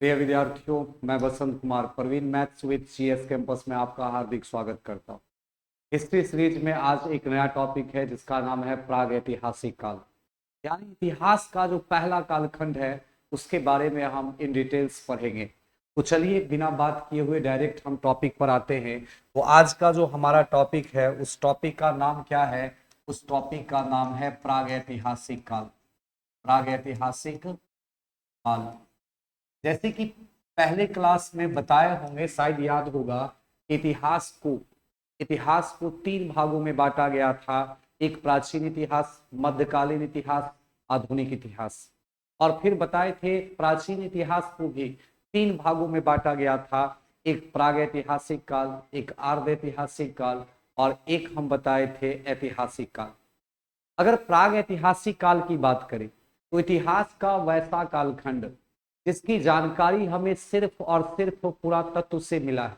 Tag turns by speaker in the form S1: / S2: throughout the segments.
S1: प्रिय विद्यार्थियों, मैं Basant Kumar Praveen maths with GS campus में आपका हार्दिक स्वागत करता हूं। हिस्ट्री सीरीज में आज एक नया टॉपिक है जिसका नाम है प्राग ऐतिहासिक काल, यानी इतिहास का जो पहला कालखंड है उसके बारे में हम इन डिटेल्स पढ़ेंगे। तो चलिए बिना बात किए हुए डायरेक्ट हम टॉपिक पर आते हैं। तो आज का जो हमारा टॉपिक है उस टॉपिक का नाम क्या है? उस टॉपिक का नाम है प्राग ऐतिहासिक काल। प्राग ऐतिहासिक काल, जैसे कि पहले क्लास में बताए होंगे, शायद याद होगा, इतिहास को तीन भागों में बांटा गया था। एक प्राचीन इतिहास, मध्यकालीन इतिहास, आधुनिक इतिहास। और फिर बताए थे प्राचीन इतिहास को भी तीन भागों में बांटा गया था। एक प्रागैतिहासिक काल, एक अर्ध ऐतिहासिक काल और एक हम बताए थे ऐतिहासिक काल। अगर प्राग ऐतिहासिक काल की बात करें तो इतिहास का वैसा कालखंड जिसकी जानकारी हमें सिर्फ और सिर्फ पुरातत्व से मिला है।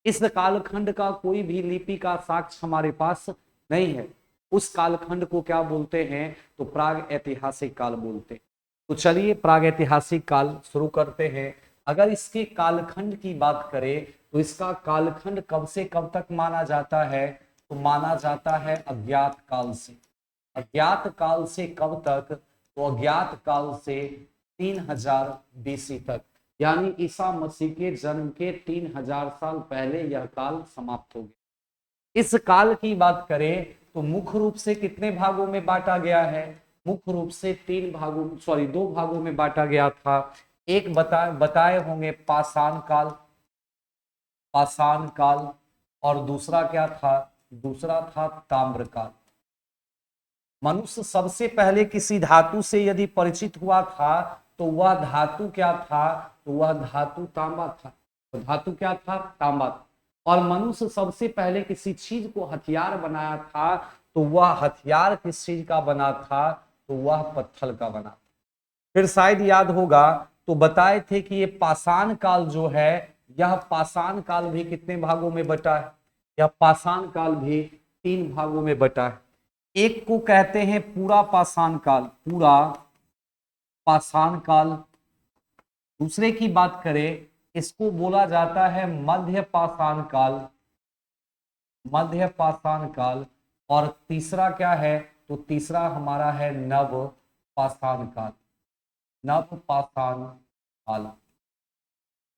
S1: इस कालखंड का कोई भी लिपि का साक्ष्य हमारे पास नहीं है। उस कालखंड को क्या बोलते हैं? तो प्राग ऐतिहासिक काल बोलते हैं। तो चलिए प्राग ऐतिहासिक काल शुरू करते हैं। अगर इसके कालखंड की बात करें तो इसका कालखंड कब से कब तक माना जाता है? तो माना जाता है अज्ञात काल से। अज्ञात काल से कब तक? तो अज्ञात काल से 3000 बीसी तक, यानी ईसा मसीह के जन्म के 3000 साल पहले यह काल समाप्त हो गया। इस काल की बात करें तो मुख्य रूप से कितने भागों में बांटा गया है? मुख्य रूप से दो भागों में बांटा गया था। एक बताए होंगे पाषाण काल और दूसरा क्या था? दूसरा था ताम्रकाल। मनुष्य सबसे पहले किसी धातु से यदि परिचित हुआ था तो वह धातु क्या था? तो वह धातु तांबा था। तो धातु क्या था? तांबा था। और मनुष्य सबसे पहले किसी चीज को हथियार बनाया था तो वह हथियार किस चीज का बना था? तो वह पत्थर का बना था। फिर शायद याद होगा तो बताए थे कि ये पाषाण काल जो है, यह पाषाण काल भी कितने भागों में बटा है? यह पाषाण काल भी तीन भागों में बटा है। एक को कहते हैं पूरा पाषाण काल, पूरा पाषाण काल। दूसरे की बात करें, इसको बोला जाता है मध्य पाषाण काल, मध्य पाषाण काल। और तीसरा क्या है? तो तीसरा हमारा है नव पाषाण काल, नव पाषाण काल।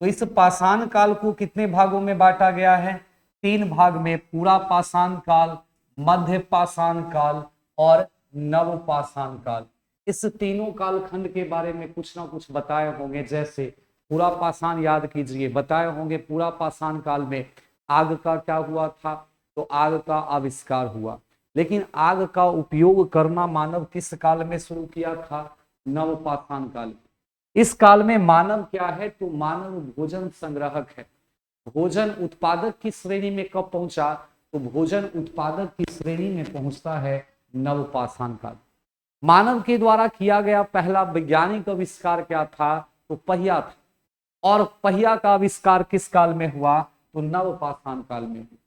S1: तो इस पाषाण काल को कितने भागों में बांटा गया है? तीन भाग में, पूरा पाषाण काल, मध्य पाषाण काल और नव पाषाण काल। इस तीनों कालखंड के बारे में कुछ ना कुछ बताए होंगे। जैसे पूरा पाषाण याद कीजिए, बताए होंगे पूरा पाषाण काल में आग का क्या हुआ था? तो आग का आविष्कार हुआ। लेकिन आग का उपयोग करना मानव किस काल में शुरू किया था? नव पाषाण काल। इस काल में मानव क्या है? तो मानव भोजन संग्राहक है। भोजन उत्पादक की श्रेणी में कब पहुंचा? तो भोजन उत्पादक की श्रेणी में पहुंचता है नवपाषाण काल। मानव के द्वारा किया गया पहला वैज्ञानिक आविष्कार क्या था? तो पहिया था। और पहिया का आविष्कार किस काल में हुआ? तो नवपाषाण काल में हुआ।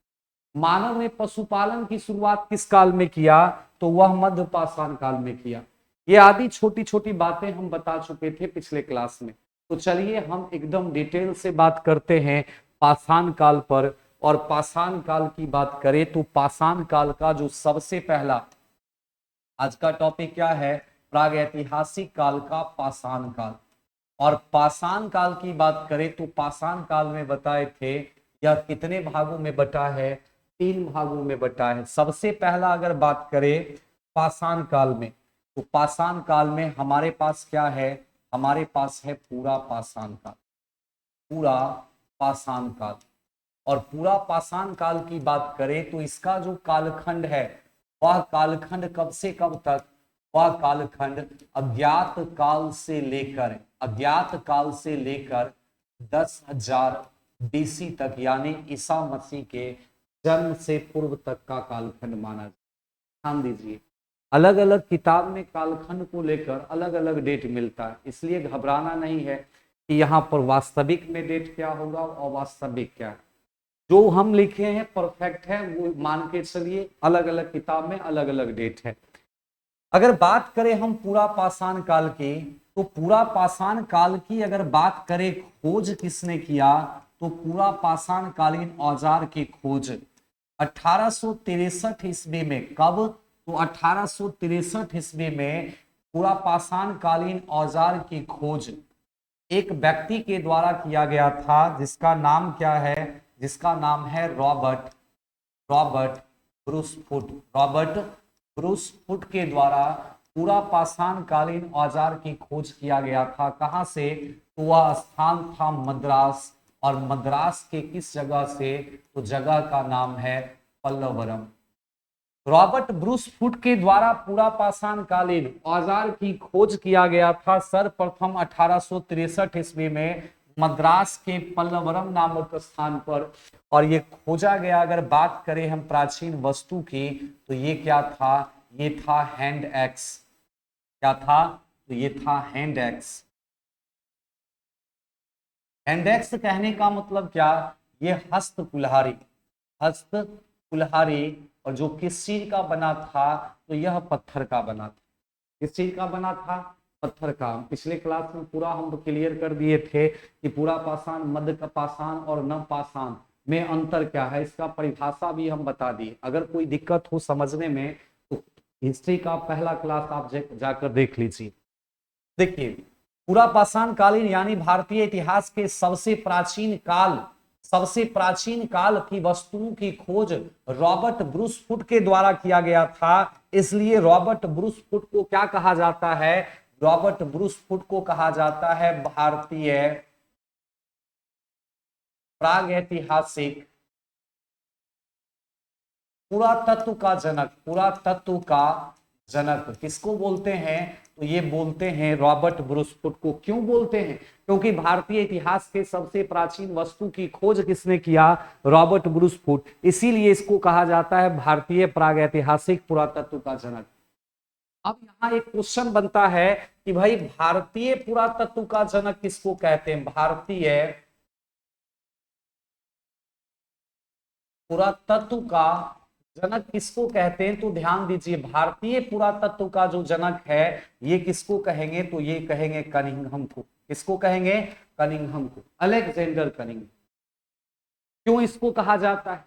S1: मानव ने पशुपालन की शुरुआत किस काल में किया? तो वह मध्य पाषाण काल में किया। ये आदि छोटी छोटी बातें हम बता चुके थे पिछले क्लास में। तो चलिए हम एकदम डिटेल से बात करते हैं पाषाण काल पर। और पाषाण काल की बात करें तो पाषाण काल का जो सबसे पहला, आज का टॉपिक क्या है? प्रागैतिहासिक काल का पाषाण काल। और पाषाण काल की बात करें तो पाषाण काल में बताए थे यह कितने भागों में बटा है? तीन भागों में बटा है। सबसे पहला अगर बात करें पाषाण काल में, तो पाषाण काल में हमारे पास क्या है? हमारे पास है पूरा पाषाण काल, पूरा पाषाण काल। और पूरा पाषाण काल की बात करें तो इसका जो कालखंड है वह कालखंड कब से कब तक? वह कालखंड अज्ञात काल से लेकर 10,000 बीसी तक, यानी ईसा मसीह के जन्म से पूर्व तक का कालखंड माना जाता है। ध्यान दीजिए, अलग अलग किताब में कालखंड को लेकर अलग अलग डेट मिलता है, इसलिए घबराना नहीं है कि यहाँ पर वास्तविक में डेट क्या होगा और वास्तविक क्या है। जो हम लिखे हैं परफेक्ट है, वो मान के चलिए। अलग अलग किताब में अलग अलग डेट है। अगर बात करें हम पूरा पाषाण काल की तो पूरा पाषाण काल की अगर बात करें खोज किसने किया, तो पूरा पाषाण कालीन औजार की खोज 1863 ईस्वी में, कब, तो 1863 ईस्वी में पूरा पाषाण कालीन औजार की खोज एक व्यक्ति के द्वारा किया गया था, जिसका नाम क्या है, जिसका नाम है Robert Robert Bruce Foote. Robert Bruce Foote के द्वारा पूरा पाषाण कालीन औजार की खोज किया गया था। कहां से, तो वह स्थान था मद्रास, और मद्रास के किस जगह से, तो जगह का नाम है पल्लवरम। रॉबर्ट ब्रूसफुट के द्वारा पूरा पाषाण कालीन औजार की खोज किया गया था सर्वप्रथम 1863 ईस्वी में मद्रास के पल्लवरम नामक स्थान पर। और ये खोजा गया, अगर बात करें हम प्राचीन वस्तु की, तो ये क्या था, ये था हैंड एक्स। क्या था, तो ये था हैंड एक्स। हैंड एक्स कहने का मतलब क्या, ये हस्त कुल्हाड़ी, हस्त कुल्हाड़ी। और जो किस चीज का बना था, तो यह पत्थर का बना था। किस चीज का बना था, पत्थर का। पिछले क्लास में पूरा हम क्लियर कर दिए थे कि पूरा पाषाण, मध्य का पाषाण और नव पाषाण में अंतर क्या है, इसका परिभाषा भी हम बता दिए। अगर कोई दिक्कत हो समझने में, तो हिस्ट्री का पहला क्लास आप जाकर देख लीजिए। देखिए, पूरा पाषाण कालीन यानी भारतीय इतिहास के सबसे प्राचीन काल की वस्तुओं की खोज रॉबर्ट ब्रूसफुट के द्वारा किया गया था। इसलिए रॉबर्ट ब्रूसफुट को क्या कहा जाता है, रॉबर्ट ब्रूसफुट को कहा जाता है भारतीय प्रागैतिहासिक पुरातत्व का जनक। पुरातत्व का जनक किसको बोलते हैं, तो ये बोलते हैं रॉबर्ट ब्रूसफुट को। क्यों बोलते हैं, क्योंकि भारतीय इतिहास के सबसे प्राचीन वस्तु की खोज किसने किया, रॉबर्ट ब्रूसफुट। इसीलिए इसको कहा जाता है भारतीय प्रागैतिहासिक पुरातत्व का जनक। अब यहां एक क्वेश्चन बनता है कि भाई भारतीय पुरातत्व का जनक किसको कहते हैं, भारतीय पुरातत्व का जनक किसको कहते हैं, तो ध्यान दीजिए, भारतीय पुरातत्व का जो जनक है, ये किसको कहेंगे, तो ये कहेंगे कनिंघम को। किसको कहेंगे, कनिंघम को, अलेक्जेंडर कनिंघम। क्यों इसको कहा जाता है,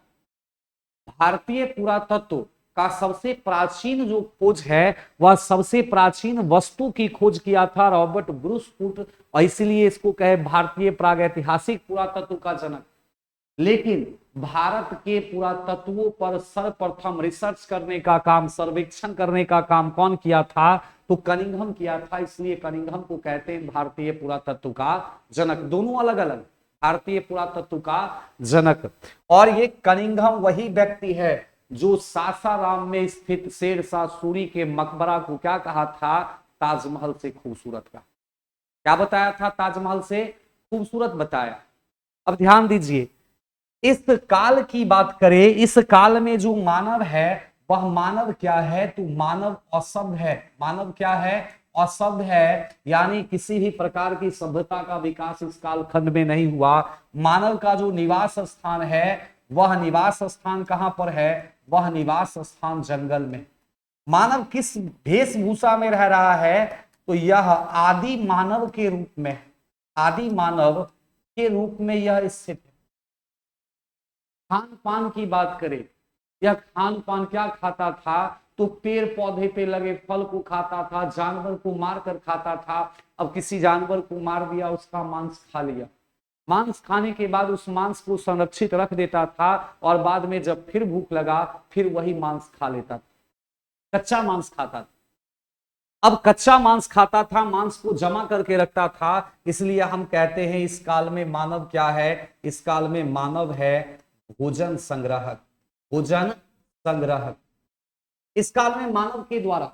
S1: भारतीय पुरातत्व का सबसे प्राचीन जो खोज है, वह सबसे प्राचीन वस्तु की खोज किया था रॉबर्ट ब्रूसफुट, और इसलिए इसको कहे भारतीय प्रागैतिहासिक पुरातत्व का जनक। लेकिन भारत के पुरातत्वों पर सर्वप्रथम रिसर्च करने का काम, सर्वेक्षण करने का काम कौन किया था, तो कनिंघम किया था। इसलिए कनिंघम को कहते हैं भारतीय पुरातत्व का जनक। दोनों अलग अलग, भारतीय पुरातत्व का जनक। और ये कनिंघम वही व्यक्ति है जो सासाराम में स्थित शेरशाह सूरी के मकबरा को क्या कहा था, ताजमहल से खूबसूरत का। क्या बताया था, ताजमहल से खूबसूरत बताया। अब ध्यान दीजिए, इस काल की बात करें, इस काल में जो मानव है, वह मानव क्या है, तो मानव असभ्य है। मानव क्या है, असभ्य है, यानी किसी भी प्रकार की सभ्यता का विकास इस कालखंड में नहीं हुआ। मानव का जो निवास स्थान है, वह निवास स्थान कहां पर है, वह निवास स्थान जंगल में। मानव किस वेशभूषा में रह रहा है, तो यह आदि मानव के रूप में, आदि मानव के रूप में यह स्थित है। खान पान की बात करें, यह खान पान क्या खाता था, तो पेड़ पौधे पे लगे फल को खाता था, जानवर को मार कर खाता था। अब किसी जानवर को मार दिया, उसका मांस खा लिया, मांस खाने के बाद उस मांस को संरक्षित रख देता था, और बाद में जब फिर भूख लगा, फिर वही मांस खा लेता था, कच्चा मांस खाता था। अब कच्चा मांस खाता था, मांस को जमा करके रखता था। इसलिए हम कहते हैं इस काल में मानव क्या है, इस काल में मानव है भोजन संग्राहक। भोजन संग्राहक। इस काल में मानव के द्वारा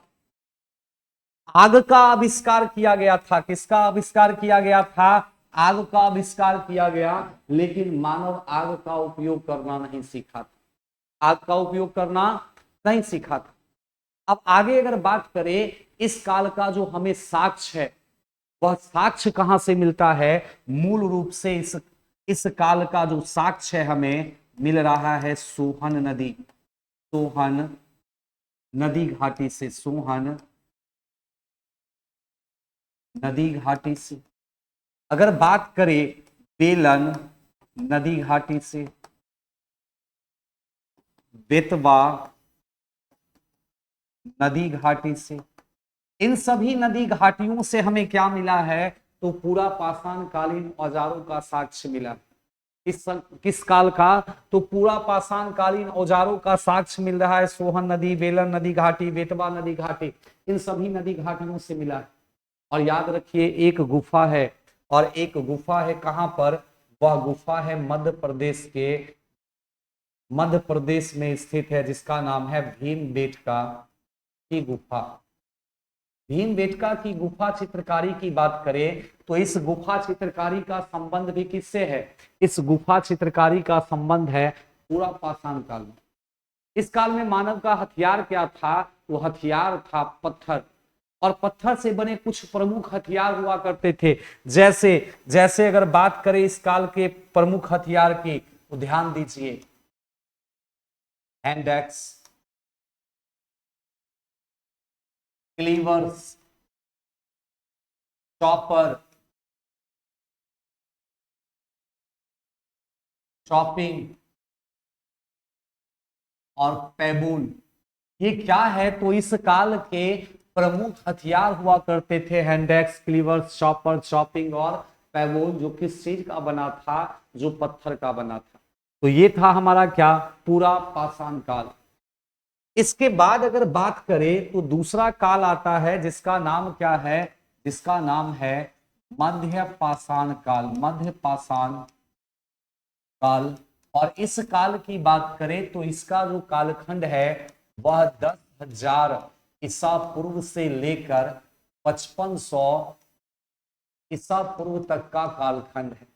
S1: आग का आविष्कार किया गया था। किसका आविष्कार किया गया था, आग का आविष्कार किया गया, लेकिन मानव आग का उपयोग करना नहीं सीखा था। आग का उपयोग करना नहीं सीखा था। अब आगे अगर बात करें, इस काल का जो हमें साक्ष्य है, वह साक्ष्य कहां से मिलता है, मूल रूप से इस काल का जो साक्ष्य है हमें मिल रहा है सोहन नदी, सोहन नदी घाटी से, सोहन नदी घाटी से। अगर बात करें बेलन नदी घाटी से, बेतवा नदी घाटी से, इन सभी नदी घाटियों से हमें क्या मिला है? तो पूरा पाषाण कालीन औजारों का साक्ष्य मिला। किस काल का? तो पूरा पाषाण कालीन औजारों का साक्ष्य मिल रहा है। सोहन नदी, बेलन नदी घाटी, बेतवा नदी घाटी, इन सभी नदी घाटियों से मिला है। और याद रखिए एक गुफा है, और एक गुफा है कहां पर? वह गुफा है मध्य प्रदेश के, मध्य प्रदेश में स्थित है, जिसका नाम है भीमबेटका की गुफा। भीमबेटका की गुफा चित्रकारी की बात करें तो इस गुफा चित्रकारी का संबंध भी किससे है? इस गुफा चित्रकारी का संबंध है पूरा पाषाण काल में। इस काल में मानव का हथियार क्या था? वो हथियार था पत्थर, और पत्थर से बने कुछ प्रमुख हथियार हुआ करते थे। जैसे जैसे अगर बात करें इस काल के प्रमुख हथियार की, तो ध्यान दीजिए, हैंड एक्स, क्लीवर्स, चॉपर, चॉपिंग और पेबूल। ये क्या है? तो इस काल के प्रमुख हथियार हुआ करते थे। हैंडेक्स, क्लीवर्स, चॉपर, चॉपिंग और पेबूल, जो किस चीज का बना था? जो पत्थर का बना था। तो ये था हमारा क्या? पूरा पाषाण काल। इसके बाद अगर बात करें तो दूसरा काल आता है, जिसका नाम क्या है? जिसका नाम है मध्य पाषाण काल। मध्य पाषाण काल। और इस काल की बात करें तो इसका जो कालखंड है वह 10,000 ईसा पूर्व से लेकर 5500 ईसा पूर्व तक का कालखंड है।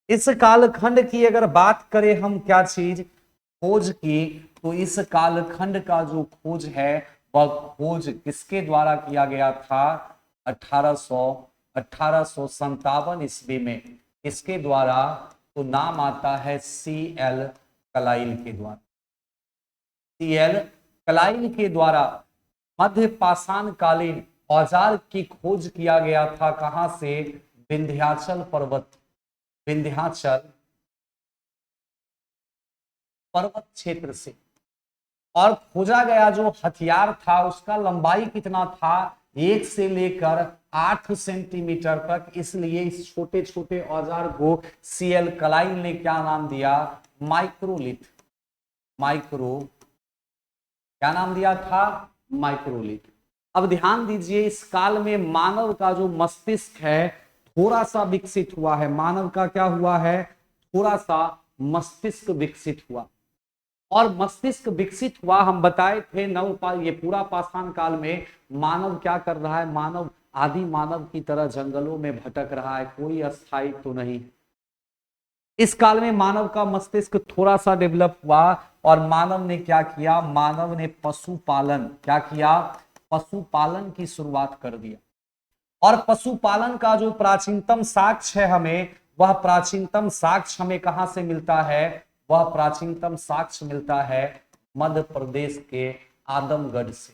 S1: इस कालखंड की अगर बात करें हम क्या चीज? खोज की, तो इस कालखंड का जो खोज है वह खोज किसके द्वारा किया गया था? 1857 ईस्वी में। इसके द्वारा, तो नाम आता है CL कलाइल के द्वारा। CL कलाइल के द्वारा मध्य पाषाण कालीन औजार की खोज किया गया था। कहां से? विंध्याचल पर्वत, विंध्याचल पर्वत क्षेत्र से। और खोजा गया जो हथियार था उसका लंबाई कितना था? 1 से लेकर 8 सेंटीमीटर तक। इसलिए इस छोटे छोटे औजार को CL कलाइल ने क्या नाम दिया? माइक्रोलिथ। माइक्रो, क्या नाम दिया था? माइक्रोलिथ। अब ध्यान दीजिए, इस काल में मानव का जो मस्तिष्क है थोड़ा सा विकसित हुआ है। मानव का क्या हुआ है? थोड़ा सा मस्तिष्क विकसित हुआ। और मस्तिष्क विकसित हुआ, हम बताए थे ये पूरा पाषाण काल में मानव क्या कर रहा है? मानव आदि मानव की तरह जंगलों में भटक रहा है, कोई अस्थायित्व तो नहीं। इस काल में मानव का मस्तिष्क थोड़ा सा डेवलप हुआ, और मानव ने क्या किया? मानव ने पशुपालन, क्या किया? पशुपालन की शुरुआत कर दिया। और पशुपालन का जो प्राचीनतम साक्ष्य है हमें, वह प्राचीनतम साक्ष्य हमें कहां से मिलता है? वह प्राचीनतम साक्ष्य मिलता है मध्य प्रदेश के आदमगढ़ से।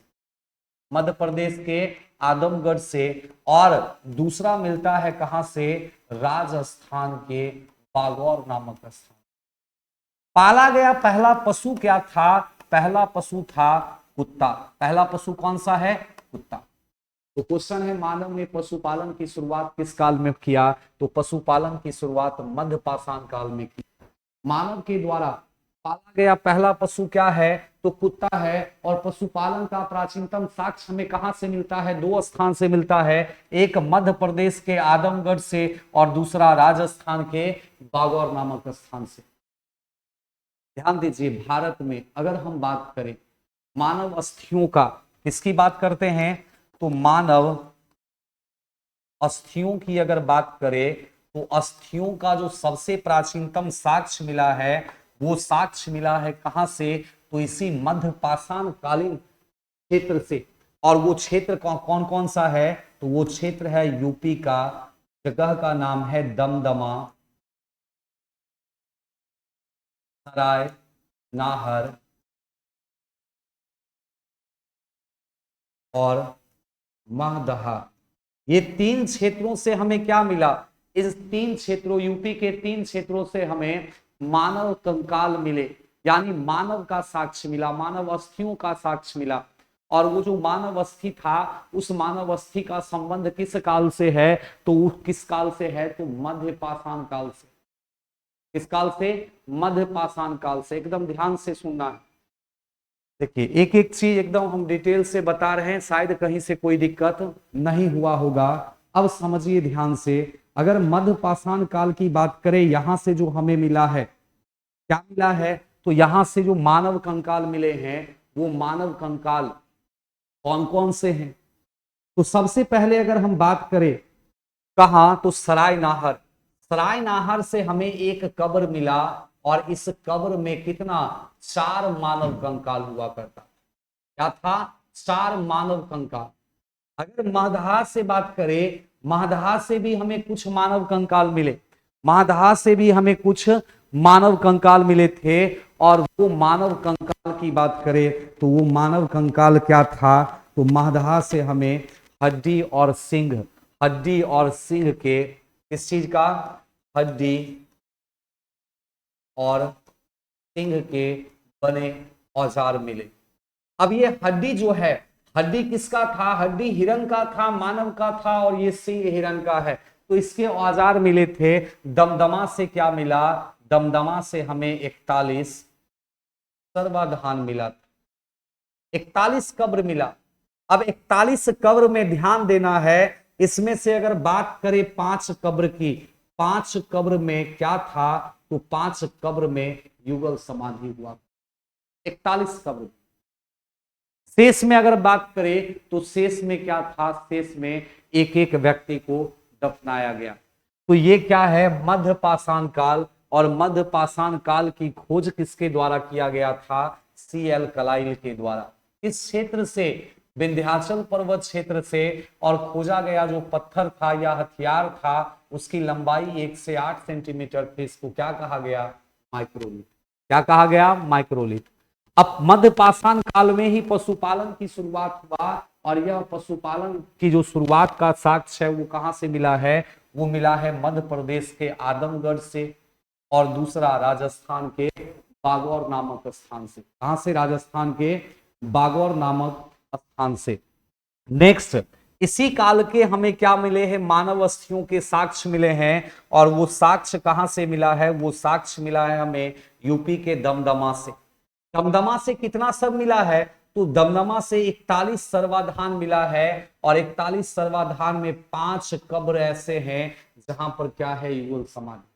S1: मध्य प्रदेश के आदमगढ़ से। और दूसरा मिलता है कहां से? राजस्थान के बागौर नामक स्थान। पाला गया पहला पशु क्या था? पहला पशु था कुत्ता। पहला पशु कौन सा है? कुत्ता। तो क्वेश्चन है, मानव ने पशुपालन की शुरुआत किस काल में किया? तो पशुपालन की शुरुआत मध्य पाषाण काल में की। मानव के द्वारा पाला गया पहला पशु क्या है? तो कुत्ता है। और पशुपालन का प्राचीनतम साक्ष्य हमें कहां से मिलता है? 2 स्थान से मिलता है। एक मध्य प्रदेश के आदमगढ़ से, और दूसरा राजस्थान के बागौर नामक स्थान से। ध्यान दीजिए, भारत में अगर हम बात करें मानव अस्थियों का, किसकी बात करते हैं? तो मानव अस्थियों की अगर बात करें तो अस्थियों का जो सबसे प्राचीनतम साक्ष्य मिला है, वो साक्ष्य मिला है कहां से? तो इसी मध्य पाषाण कालीन क्षेत्र से। और वो क्षेत्र कौन कौन सा है? तो वो क्षेत्र है यूपी का। जगह का नाम है दमदमा, सराय, नाहर और महदहा। ये 3 क्षेत्रों से हमें क्या मिला, इस 3 क्षेत्रों, यूपी के 3 क्षेत्रों से हमें मानव कंकाल मिले, यानी मानव का साक्ष्य मिला, मानव अस्थियों का साक्ष्य मिला। और वो जो मानव अस्थि था, उस मानव अस्थि का संबंध किस काल से है, तो वो किस काल से है, तो मध्य पाषाण काल से। किस काल से, मध्य पाषाण काल से। एकदम ध्यान से सुनना है। देखिए एक एक चीज एकदम हम डिटेल से बता रहे हैं, शायद कहीं से कोई दिक्कत नहीं हुआ होगा। अब समझिए ध्यान से, अगर मध्य पाषाण काल की बात करें, यहां से जो हमें मिला है, क्या मिला है, तो यहां से जो मानव कंकाल मिले हैं, वो मानव कंकाल कौन कौन से हैं, तो सबसे पहले अगर हम बात करें कहा, तो सराय नाहर। सराय नाहर से हमें एक कब्र मिला, और इस कब्र में कितना, 4 मानव कंकाल हुआ करता। क्या था, 4 मानव कंकाल। अगर महदहा से बात करें, महदहा से भी हमें कुछ मानव कंकाल मिले, महदहा से भी हमें कुछ मानव कंकाल मिले थे। और वो मानव कंकाल की बात करें, तो वो मानव कंकाल क्या था, तो महदहा से हमें हड्डी और सिंह, हड्डी और सिंह के, किस चीज का, हड्डी और सिंह के बने औजार मिले। अब ये हड्डी जो है, हड्डी किसका था, हड्डी हिरण का था, मानव का था, और ये सिंह हिरण का है। तो इसके औजार मिले थे। दमदमा से क्या मिला, दमदमा से हमें 41 सर्वाधान मिला, 41 कब्र मिला। अब 41 कब्र में ध्यान देना है, इसमें से अगर बात करें 5 कब्र की, 5 कब्र में क्या था, तो 5 कब्र में युगल समाधि हुआ, 41 कब्र। शेष में अगर बात करें, तो शेष में क्या था, शेष में एक एक व्यक्ति को दफनाया गया। तो ये क्या है, मध्य पाषाण काल। और मध्य पाषाण काल की खोज किसके द्वारा किया गया था, CL कलाइल के द्वारा। इस क्षेत्र से, विंध्याचल पर्वत क्षेत्र से, और खोजा गया जो पत्थर था या हथियार था, उसकी लंबाई 1 से 8 सेंटीमीटर थी। इसको क्या कहा गया, माइक्रोलिथ। क्या कहा गया, माइक्रोलिथ। अब मध्य पाषाण काल में ही पशुपालन की शुरुआत हुआ, और यह पशुपालन की जो शुरुआत का साक्ष्य है वो कहां से मिला है, वो मिला है मध्य प्रदेश के आदमगढ़ से, और दूसरा राजस्थान के बागौर नामक स्थान से। कहां से, राजस्थान के बागौर नामक स्थान से। नेक्स्ट, इसी काल के हमें क्या मिले हैं, मानव अस्थियों के साक्ष्य मिले हैं। और वो साक्ष्य कहां से मिला है, वो साक्ष्य मिला है हमें यूपी के दमदमा से। दमदमा से कितना सब मिला है, तो दमदमा से 41 सर्वाधान मिला है। और 41 सर्वाधान में 5 कब्र ऐसे हैं जहां पर क्या है, युगल समाधि।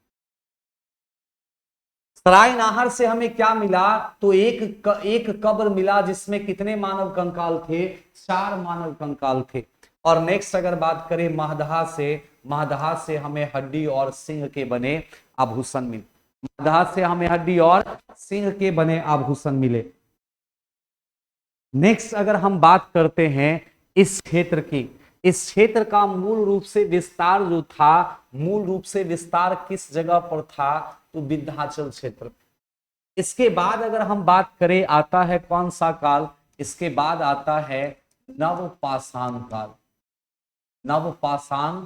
S1: सराय नाहर से हमें क्या मिला, तो एक कब्र मिला जिसमें कितने मानव कंकाल थे, 4 मानव कंकाल थे। और नेक्स्ट अगर बात करें महदहा से, महदहा से हमें हड्डी और सिंह के बने आभूषण मिले। महदहा से हमें हड्डी और सिंह के बने आभूषण मिले। नेक्स्ट अगर हम बात करते हैं इस क्षेत्र की, इस क्षेत्र का मूल रूप से विस्तार जो था, मूल रूप से विस्तार किस जगह पर था, तो विंध्याचल क्षेत्र। इसके बाद अगर हम बात करें, आता है कौन सा काल, इसके बाद आता है नवपाषाण काल। नवपाषाण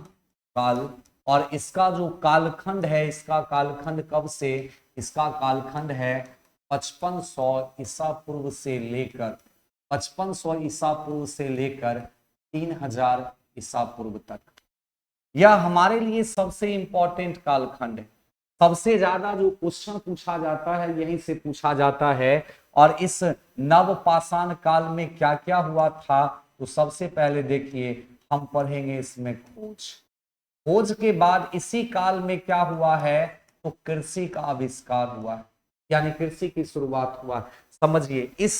S1: काल, और इसका जो कालखंड है, इसका कालखंड कब से, इसका कालखंड है 5500 ईसा पूर्व से लेकर, 5500 ईसा पूर्व से लेकर 3000 ईसा पूर्व तक। यह हमारे लिए सबसे इंपॉर्टेंट कालखंड है। सबसे ज्यादा जो क्वेश्चन पूछा जाता है यहीं से पूछा जाता है। और इस नवपाषाण काल में क्या क्या हुआ था, तो सबसे पहले देखिए हम पढ़ेंगे इसमें खोज। खोज के बाद इसी काल में क्या हुआ है, तो कृषि का आविष्कार हुआ है, यानी कृषि की शुरुआत हुआ। समझिए इस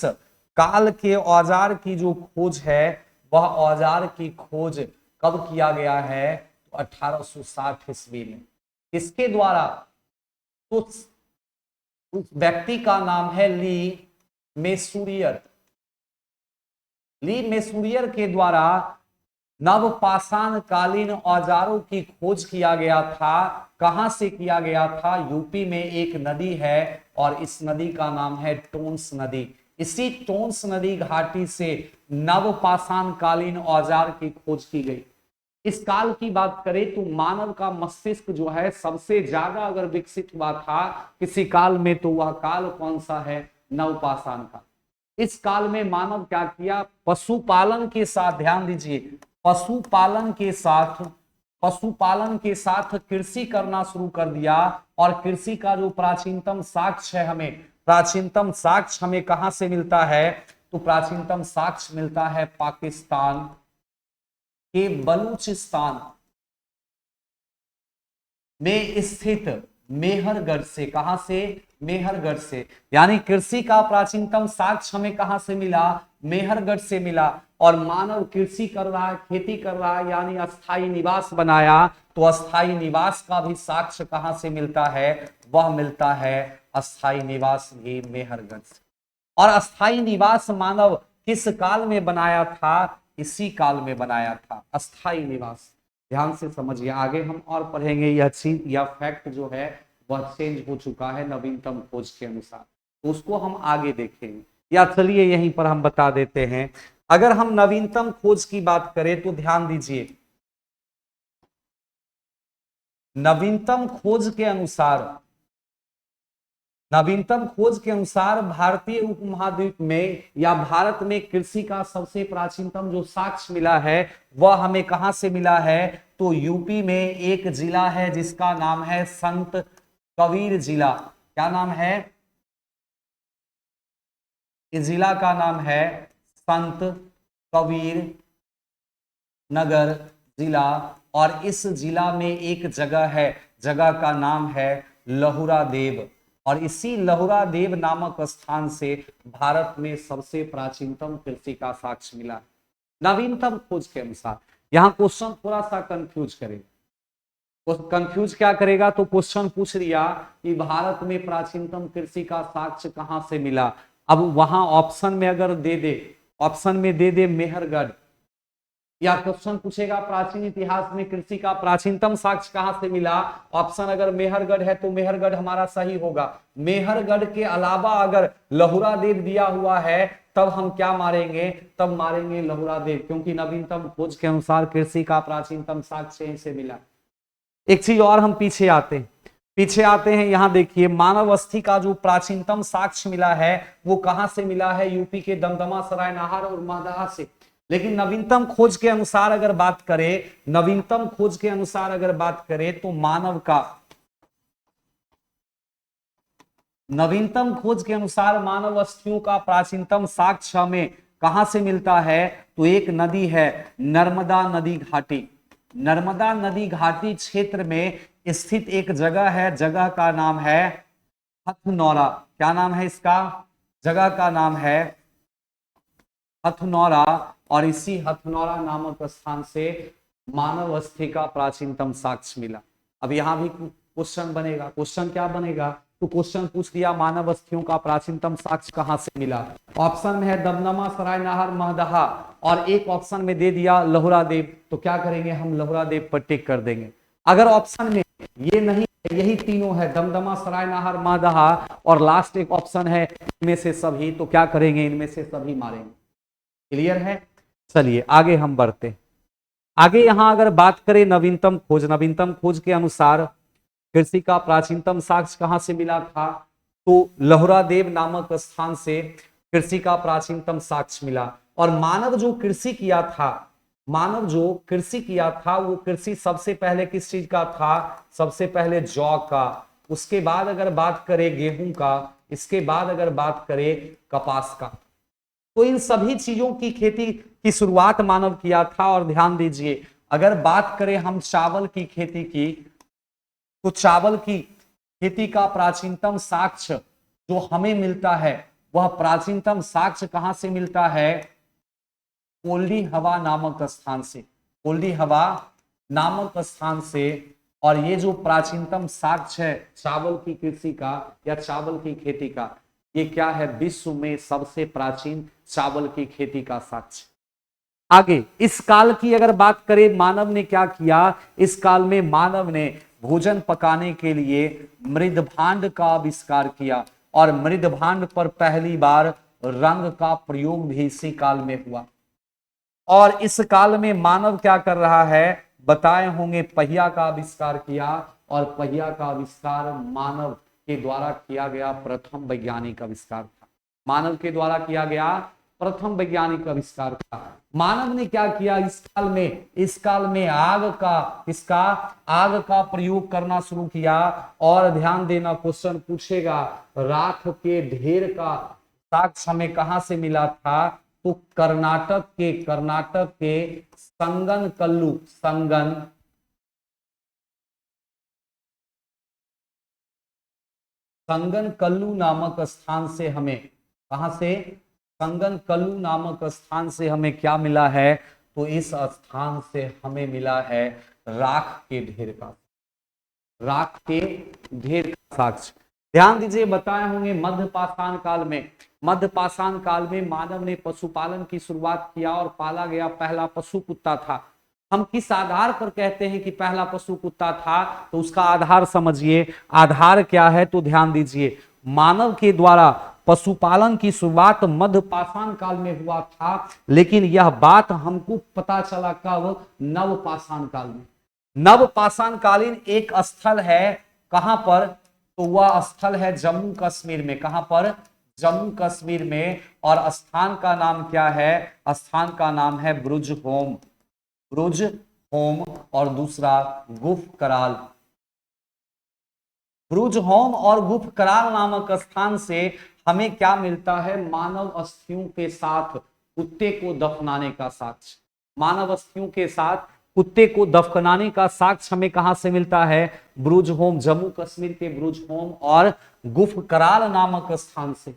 S1: काल के औजार की जो खोज है, वह औजार की खोज कब किया गया है, तो 1860 ईस्वी में। किसके द्वारा, तो उस व्यक्ति का नाम है ली मेसूरियर। ली मेसूरियर के द्वारा नवपाषाण कालीन औजारों की खोज किया गया था। कहां से किया गया था, यूपी में एक नदी है और इस नदी का नाम है टोंस नदी। इसी टोंस नदी घाटी से नवपाषाण कालीन औजार की खोज की गई। इस काल की बात करें तो मानव का मस्तिष्क जो है सबसे ज्यादा अगर विकसित हुआ था किसी काल में, तो वह काल कौन सा है? नवपाषाण काल। इस काल में मानव क्या किया? पशुपालन के साथ, ध्यान दीजिए, पशुपालन के साथ कृषि करना शुरू कर दिया। और कृषि का जो प्राचीनतम साक्ष्य है, प्राचीनतम साक्ष्य हमें कहां से मिलता है? तो प्राचीनतम साक्ष्य मिलता है पाकिस्तान के बलूचिस्तान में स्थित मेहरगढ़ से। कहां से? मेहरगढ़ से। यानी कृषि का प्राचीनतम साक्ष्य हमें कहां से मिला? मेहरगढ़ से मिला। और मानव कृषि कर रहा है, खेती कर रहा है, यानी अस्थाई निवास बनाया, तो अस्थाई निवास का भी साक्ष्य कहां से मिलता है? वह मिलता है अस्थाई निवास भी मेहरगढ़ से। और अस्थाई निवास मानव किस काल में बनाया था? इसी काल में बनाया था अस्थाई निवास। ध्यान से समझिए, आगे हम और पढ़ेंगे यह चीज, यह फैक्ट जो है वह चेंज हो चुका है नवीनतम खोज के अनुसार, तो उसको हम आगे देखेंगे। या चलिए यहीं पर हम बता देते हैं। अगर हम नवीनतम खोज की बात करें तो ध्यान दीजिए, नवीनतम खोज के अनुसार, भारतीय उपमहाद्वीप में या भारत में कृषि का सबसे प्राचीनतम जो साक्ष्य मिला है वह हमें कहां से मिला है? तो यूपी में एक जिला है जिसका नाम है संत कबीर जिला। क्या नाम है? इस जिला का नाम है संत कबीर नगर जिला। और इस जिला में एक जगह है, जगह का नाम है लहुरा देव। और इसी लहुरा देव नामक स्थान से भारत में सबसे प्राचीनतम कृषि का साक्ष्य मिला नवीनतम खोज के अनुसार। यहां क्वेश्चन थोड़ा सा कंफ्यूज करेगा, कंफ्यूज क्या करेगा? तो क्वेश्चन पूछ लिया कि भारत में प्राचीनतम कृषि का साक्ष्य कहां से मिला। अब वहां ऑप्शन में अगर दे दे, ऑप्शन में दे दे मेहरगढ़, या क्वेश्चन पूछेगा प्राचीन इतिहास में कृषि का प्राचीनतम साक्ष्य कहां से मिला, ऑप्शन अगर मेहरगढ़ है तो मेहरगढ़ हमारा सही होगा। मेहरगढ़ के अलावा अगर लहुरा देव दिया हुआ है तब हम क्या मारेंगे? तब मारेंगे लहुरा देव, क्योंकि नवीनतम खोज के अनुसार कृषि का प्राचीनतम साक्ष्य से मिला। एक चीज और हम पीछे आते हैं, यहां देखिए, मानव अस्थि का जो प्राचीनतम साक्ष्य मिला है वो कहां से मिला है? यूपी के दमदमा, सरायनाहार और महदहा से। लेकिन नवीनतम खोज के अनुसार अगर बात करें, तो नवीनतम खोज के अनुसार मानव अस्थियों का प्राचीनतम साक्ष्य हमें कहां से मिलता है? तो एक नदी है नर्मदा नदी घाटी। नर्मदा नदी घाटी क्षेत्र में स्थित एक जगह है, जगह का नाम है हथनौरा। क्या नाम है इसका? जगह का नाम है हथनौरा। और इसी हथनौरा नामक स्थान से मानव अस्थि का प्राचीनतम साक्ष्य मिला। अब यहां भी क्वेश्चन बनेगा, क्वेश्चन क्या बनेगा? तो क्वेश्चन पूछ दिया मानव अस्थियों का प्राचीनतम साक्ष्य कहां से मिला। ऑप्शन में है दमदमा, सरायनाहार, महदहा, और एक ऑप्शन में दे दिया लहुरा देव। तो क्या करेंगे हम? लहुरा देव पर टिक कर देंगे। अगर ऑप्शन में ये नहीं, यही तीनों है दमदमा, सरायनाहार, महदहा, और लास्ट एक ऑप्शन है इनमें से सभी, तो क्या करेंगे? इनमें से सभी मारेंगे। क्लियर है? चलिए आगे हम बढ़ते। आगे यहां अगर बात करें नवीनतम खोज के अनुसार कृषि का प्राचीनतम साक्ष्य कहां से मिला था? तो लहुरा देव नामक स्थान से कृषि का प्राचीनतम साक्ष्य मिला। और मानव जो कृषि किया था, वो कृषि सबसे पहले किस चीज का था? सबसे पहले जौ का, उसके बाद अगर बात करें गेहूं का, इसके बाद अगर बात करें कपास का। तो इन सभी चीजों की खेती की शुरुआत मानव किया था। और ध्यान दीजिए, अगर बात करें हम चावल की खेती की, तो चावल की खेती का प्राचीनतम साक्ष्य जो हमें मिलता है, वह प्राचीनतम साक्ष्य कहां से मिलता है? कोल्डी हवा नामक स्थान से। कोल्डी हवा नामक स्थान से। और ये जो प्राचीनतम साक्ष्य है चावल की कृषि का या चावल की खेती का, ये क्या है? विश्व में सबसे प्राचीन चावल की खेती का साक्ष्य। आगे इस काल की अगर बात करें, मानव ने क्या किया? इस काल में मानव ने भोजन पकाने के लिए मृदभांड का आविष्कार किया। और मृदभांड पर पहली बार रंग का प्रयोग भी इसी काल में हुआ। और इस काल में मानव क्या कर रहा है? बताए होंगे पहिया का आविष्कार किया, और पहिया का आविष्कार मानव के द्वारा किया गया प्रथम वैज्ञानिक आविष्कार था। मानव के द्वारा किया गया प्रथम वैज्ञानिक आविष्कार था। मानव ने क्या किया इस काल में आग का प्रयोग करना शुरू किया। और ध्यान देना, क्वेश्चन पूछेगा राख के ढेर का साक्ष्य हमें कहां से मिला था, तो कर्नाटक के संगन कल्लू नामक स्थान से हमें, कहां से, संगन कल्लू नामक स्थान से हमें क्या मिला है, तो इस स्थान से हमें मिला है राख के ढेर का साक्ष्य। ध्यान दीजिए, बताए होंगे मध्य पाषाण काल में मानव ने पशुपालन की शुरुआत किया और पाला गया पहला पशु कुत्ता था। हम किस आधार पर कहते हैं कि पहला पशु कुत्ता था, तो उसका आधार समझिए। आधार क्या है, तो ध्यान दीजिए, मानव के द्वारा पशुपालन की शुरुआत मध्य पाषाण काल में हुआ था, लेकिन यह बात हमको पता चला कब, नव पाषाण काल में। नव पाषाण कालीन एक स्थल है, कहां पर, तो वह स्थल है जम्मू कश्मीर में। कहां पर, जम्मू कश्मीर में। और स्थान का नाम क्या है, स्थान का नाम है ब्रुज होम, और दूसरा गुफ कराल। ब्रुज होम और गुफ कराल नामक स्थान से हमें क्या मिलता है, मानव अस्थियों के साथ कुत्ते को दफनाने का साक्ष्य। मानव अस्थियों के साथ कुत्ते को दफनाने का साक्ष्य हमें कहां से मिलता है, ब्रुज होम, जम्मू कश्मीर के ब्रुज होम और गुफ कराल नामक स्थान से।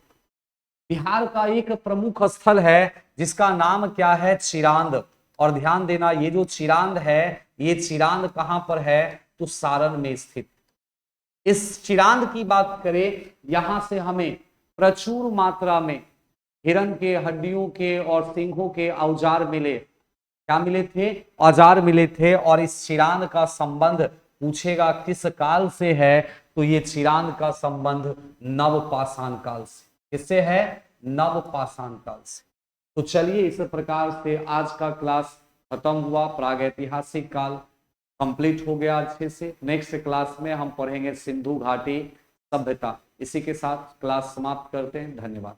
S1: बिहार का एक प्रमुख स्थल है जिसका नाम क्या है, चिरांद। और ध्यान देना, ये जो चिरांद है, ये चिरांद कहां पर है, तो सारण में स्थित। इस चिरांद की बात करें, यहां से हमें प्रचुर मात्रा में हिरण के हड्डियों के और सिंहों के औजार मिले। क्या मिले थे, औजार मिले थे। और इस चिरांद का संबंध पूछेगा किस काल से है, तो ये चिरांद का संबंध नव पाषाण काल से। किससे है, नव पाषाण काल से। तो चलिए, इस प्रकार से आज का क्लास खत्म हुआ। प्रागैतिहासिक काल कंप्लीट हो गया अच्छे से। नेक्स्ट क्लास में हम पढ़ेंगे सिंधु घाटी सभ्यता। इसी के साथ क्लास समाप्त करते हैं। धन्यवाद।